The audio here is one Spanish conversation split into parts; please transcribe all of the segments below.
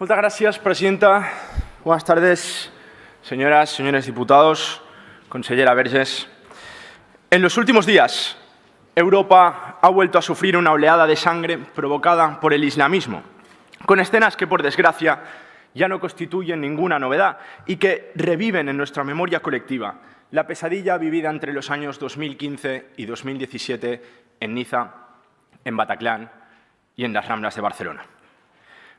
Muchas gracias, presidenta. Buenas tardes, señoras, señores diputados, consellera Vergés. En los últimos días, Europa ha vuelto a sufrir una oleada de sangre provocada por el islamismo, con escenas que, por desgracia, ya no constituyen ninguna novedad y que reviven en nuestra memoria colectiva la pesadilla vivida entre los años 2015 y 2017 en Niza, en Bataclan y en las Ramblas de Barcelona.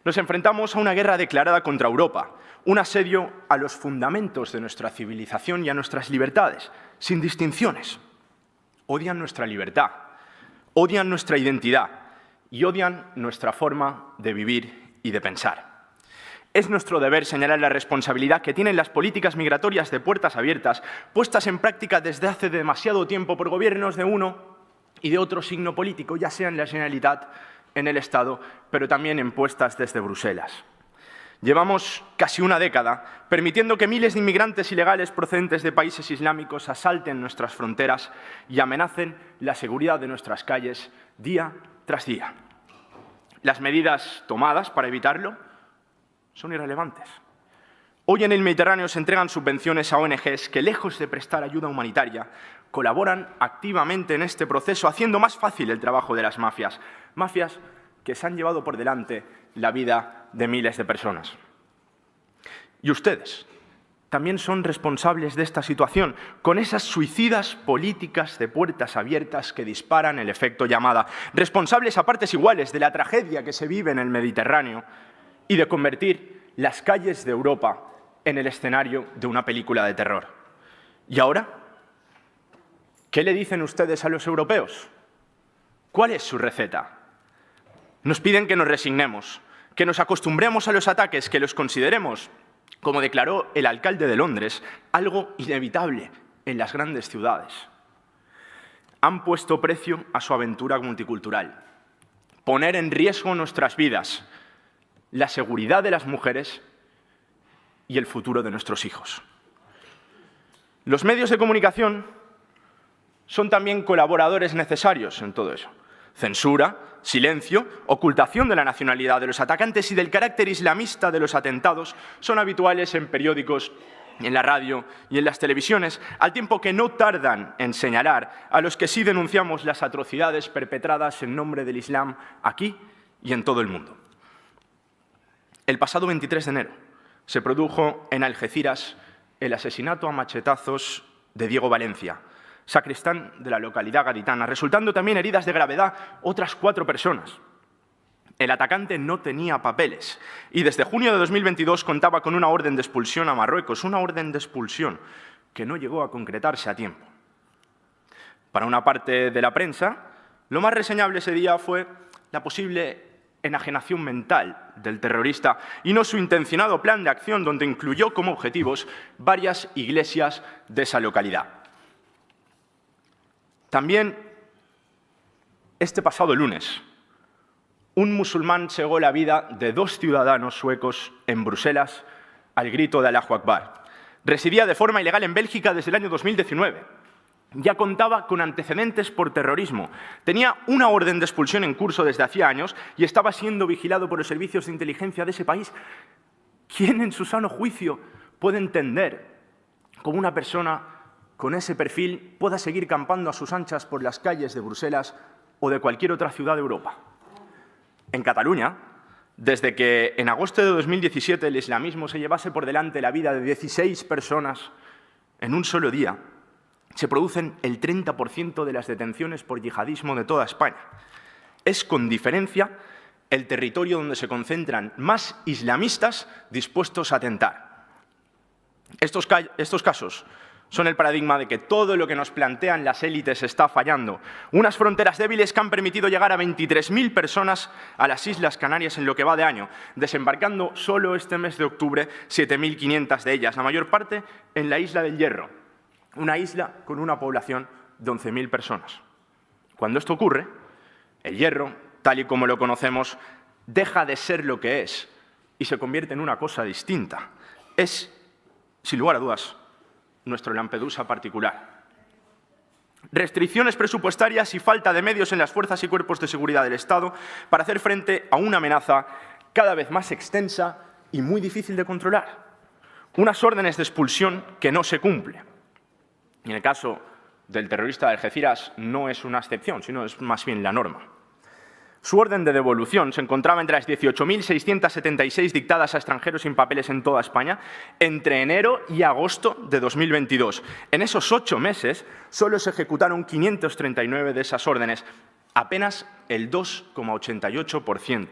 Nos enfrentamos a una guerra declarada contra Europa, un asedio a los fundamentos de nuestra civilización y a nuestras libertades, sin distinciones. Odian nuestra libertad, odian nuestra identidad y odian nuestra forma de vivir y de pensar. Es nuestro deber señalar la responsabilidad que tienen las políticas migratorias de puertas abiertas, puestas en práctica desde hace demasiado tiempo por gobiernos de uno y de otro signo político, ya sea en la Generalitat, en el Estado, pero también impuestas desde Bruselas. Llevamos casi una década permitiendo que miles de inmigrantes ilegales procedentes de países islámicos asalten nuestras fronteras y amenacen la seguridad de nuestras calles día tras día. Las medidas tomadas para evitarlo son irrelevantes. Hoy en el Mediterráneo se entregan subvenciones a ONGs que, lejos de prestar ayuda humanitaria, colaboran activamente en este proceso, haciendo más fácil el trabajo de las mafias. Mafias que se han llevado por delante la vida de miles de personas. Y ustedes también son responsables de esta situación, con esas suicidas políticas de puertas abiertas que disparan el efecto llamada. Responsables a partes iguales de la tragedia que se vive en el Mediterráneo y de convertir las calles de Europa en el escenario de una película de terror. ¿Y ahora? ¿Qué le dicen ustedes a los europeos? ¿Cuál es su receta? Nos piden que nos resignemos, que nos acostumbremos a los ataques, que los consideremos, como declaró el alcalde de Londres, algo inevitable en las grandes ciudades. Han puesto precio a su aventura multicultural. Poner en riesgo nuestras vidas, la seguridad de las mujeres y el futuro de nuestros hijos. Los medios de comunicación son también colaboradores necesarios en todo eso. Censura, silencio, ocultación de la nacionalidad de los atacantes y del carácter islamista de los atentados son habituales en periódicos, en la radio y en las televisiones, al tiempo que no tardan en señalar a los que sí denunciamos las atrocidades perpetradas en nombre del Islam aquí y en todo el mundo. El pasado 23 de enero se produjo en Algeciras el asesinato a machetazos de Diego Valencia, sacristán de la localidad gaditana, resultando también heridas de gravedad otras 4 personas. El atacante no tenía papeles y desde junio de 2022 contaba con una orden de expulsión a Marruecos, una orden de expulsión que no llegó a concretarse a tiempo. Para una parte de la prensa, lo más reseñable ese día fue la posible enajenación mental del terrorista y no su intencionado plan de acción donde incluyó como objetivos varias iglesias de esa localidad. También, este pasado lunes, un musulmán cegó la vida de 2 ciudadanos suecos en Bruselas al grito de Allahu Akbar. Residía de forma ilegal en Bélgica desde el año 2019. Ya contaba con antecedentes por terrorismo. Tenía una orden de expulsión en curso desde hacía años y estaba siendo vigilado por los servicios de inteligencia de ese país. ¿Quién en su sano juicio puede entender cómo una persona con ese perfil pueda seguir campando a sus anchas por las calles de Bruselas o de cualquier otra ciudad de Europa? En Cataluña, desde que en agosto de 2017 el islamismo se llevase por delante la vida de 16 personas en un solo día, se producen el 30% de las detenciones por yihadismo de toda España. Es, con diferencia, el territorio donde se concentran más islamistas dispuestos a atentar. Estos casos son el paradigma de que todo lo que nos plantean las élites está fallando. Unas fronteras débiles que han permitido llegar a 23.000 personas a las Islas Canarias en lo que va de año, desembarcando solo este mes de octubre 7.500 de ellas, la mayor parte en la isla del Hierro, una isla con una población de 11.000 personas. Cuando esto ocurre, el Hierro, tal y como lo conocemos, deja de ser lo que es y se convierte en una cosa distinta. Es, sin lugar a dudas, nuestro Lampedusa particular. Restricciones presupuestarias y falta de medios en las fuerzas y cuerpos de seguridad del Estado para hacer frente a una amenaza cada vez más extensa y muy difícil de controlar. Unas órdenes de expulsión que no se cumplen. Y en el caso del terrorista de Algeciras no es una excepción, sino es más bien la norma. Su orden de devolución se encontraba entre las 18.676 dictadas a extranjeros sin papeles en toda España entre enero y agosto de 2022. En esos 8 meses solo se ejecutaron 539 de esas órdenes, apenas el 2,88%.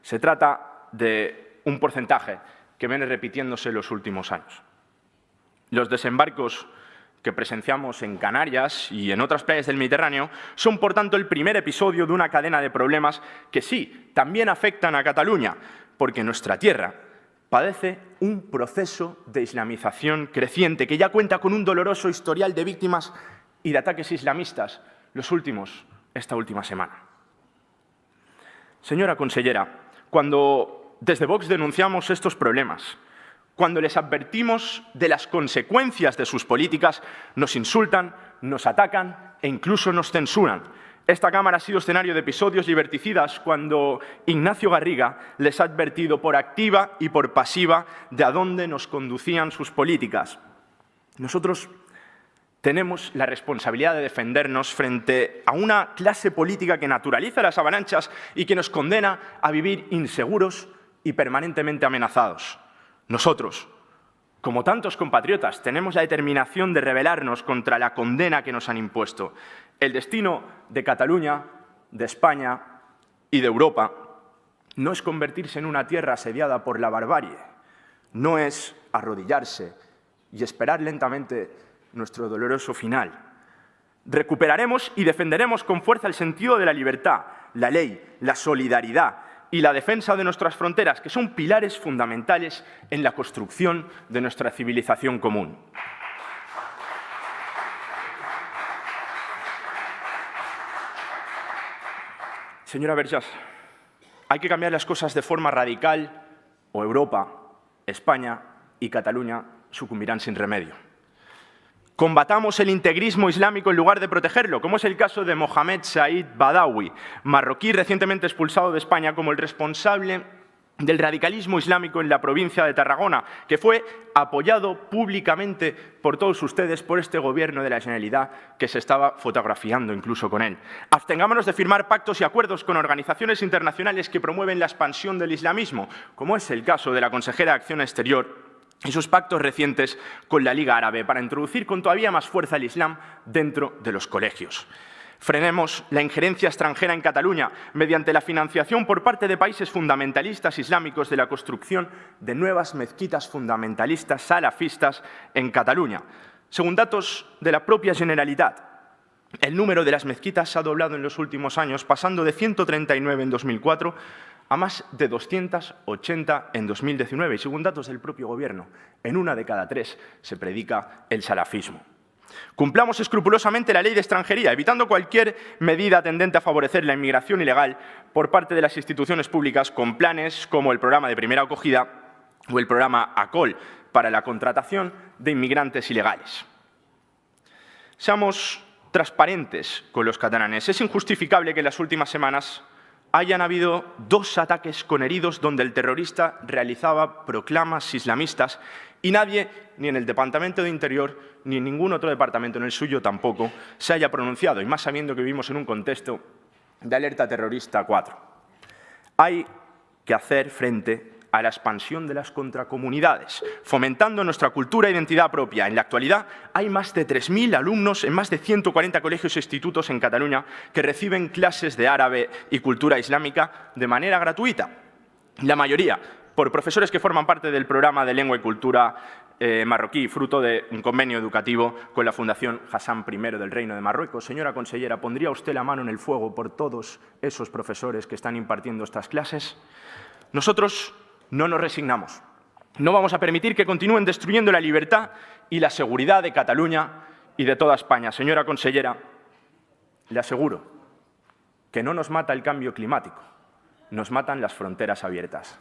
Se trata de un porcentaje que viene repitiéndose en los últimos años. Los desembarcos que presenciamos en Canarias y en otras playas del Mediterráneo son, por tanto, el primer episodio de una cadena de problemas que sí, también afectan a Cataluña, porque nuestra tierra padece un proceso de islamización creciente que ya cuenta con un doloroso historial de víctimas y de ataques islamistas, los últimos esta última semana. Señora consellera, cuando desde Vox denunciamos estos problemas, cuando les advertimos de las consecuencias de sus políticas, nos insultan, nos atacan e incluso nos censuran. Esta Cámara ha sido escenario de episodios liberticidas cuando Ignacio Garriga les ha advertido por activa y por pasiva de a dónde nos conducían sus políticas. Nosotros tenemos la responsabilidad de defendernos frente a una clase política que naturaliza las avalanchas y que nos condena a vivir inseguros y permanentemente amenazados. Nosotros, como tantos compatriotas, tenemos la determinación de rebelarnos contra la condena que nos han impuesto. El destino de Cataluña, de España y de Europa no es convertirse en una tierra asediada por la barbarie, no es arrodillarse y esperar lentamente nuestro doloroso final. Recuperaremos y defenderemos con fuerza el sentido de la libertad, la ley, la solidaridad y la defensa de nuestras fronteras, que son pilares fundamentales en la construcción de nuestra civilización común. Señora Vergés, hay que cambiar las cosas de forma radical o Europa, España y Cataluña sucumbirán sin remedio. Combatamos el integrismo islámico en lugar de protegerlo, como es el caso de Mohamed Said Badawi, marroquí recientemente expulsado de España como el responsable del radicalismo islámico en la provincia de Tarragona, que fue apoyado públicamente por todos ustedes, por este Gobierno de la Generalitat, que se estaba fotografiando incluso con él. Abstengámonos de firmar pactos y acuerdos con organizaciones internacionales que promueven la expansión del islamismo, como es el caso de la consejera de Acción Exterior, y sus pactos recientes con la Liga Árabe para introducir con todavía más fuerza el Islam dentro de los colegios. Frenemos la injerencia extranjera en Cataluña mediante la financiación por parte de países fundamentalistas islámicos de la construcción de nuevas mezquitas fundamentalistas salafistas en Cataluña. Según datos de la propia Generalitat, el número de las mezquitas se ha doblado en los últimos años, pasando de 139 en 2004 a más de 280 en 2019. Y según datos del propio Gobierno, en 1 de cada 3 se predica el salafismo. Cumplamos escrupulosamente la ley de extranjería, evitando cualquier medida tendente a favorecer la inmigración ilegal por parte de las instituciones públicas, con planes como el programa de primera acogida o el programa ACOL para la contratación de inmigrantes ilegales. Seamos transparentes con los catalanes. Es injustificable que en las últimas semanas hayan habido 2 ataques con heridos donde el terrorista realizaba proclamas islamistas y nadie, ni en el Departamento de Interior, ni en ningún otro departamento, en el suyo tampoco, se haya pronunciado, y más sabiendo que vivimos en un contexto de alerta terrorista 4. Hay que hacer frente a la expansión de las contracomunidades, fomentando nuestra cultura e identidad propia. En la actualidad hay más de 3.000 alumnos en más de 140 colegios e institutos en Cataluña que reciben clases de árabe y cultura islámica de manera gratuita. La mayoría por profesores que forman parte del programa de lengua y cultura marroquí, fruto de un convenio educativo con la Fundación Hassan I del Reino de Marruecos. Señora consellera, ¿pondría usted la mano en el fuego por todos esos profesores que están impartiendo estas clases? Nosotros no nos resignamos. No vamos a permitir que continúen destruyendo la libertad y la seguridad de Cataluña y de toda España. Señora consellera, le aseguro que no nos mata el cambio climático, nos matan las fronteras abiertas.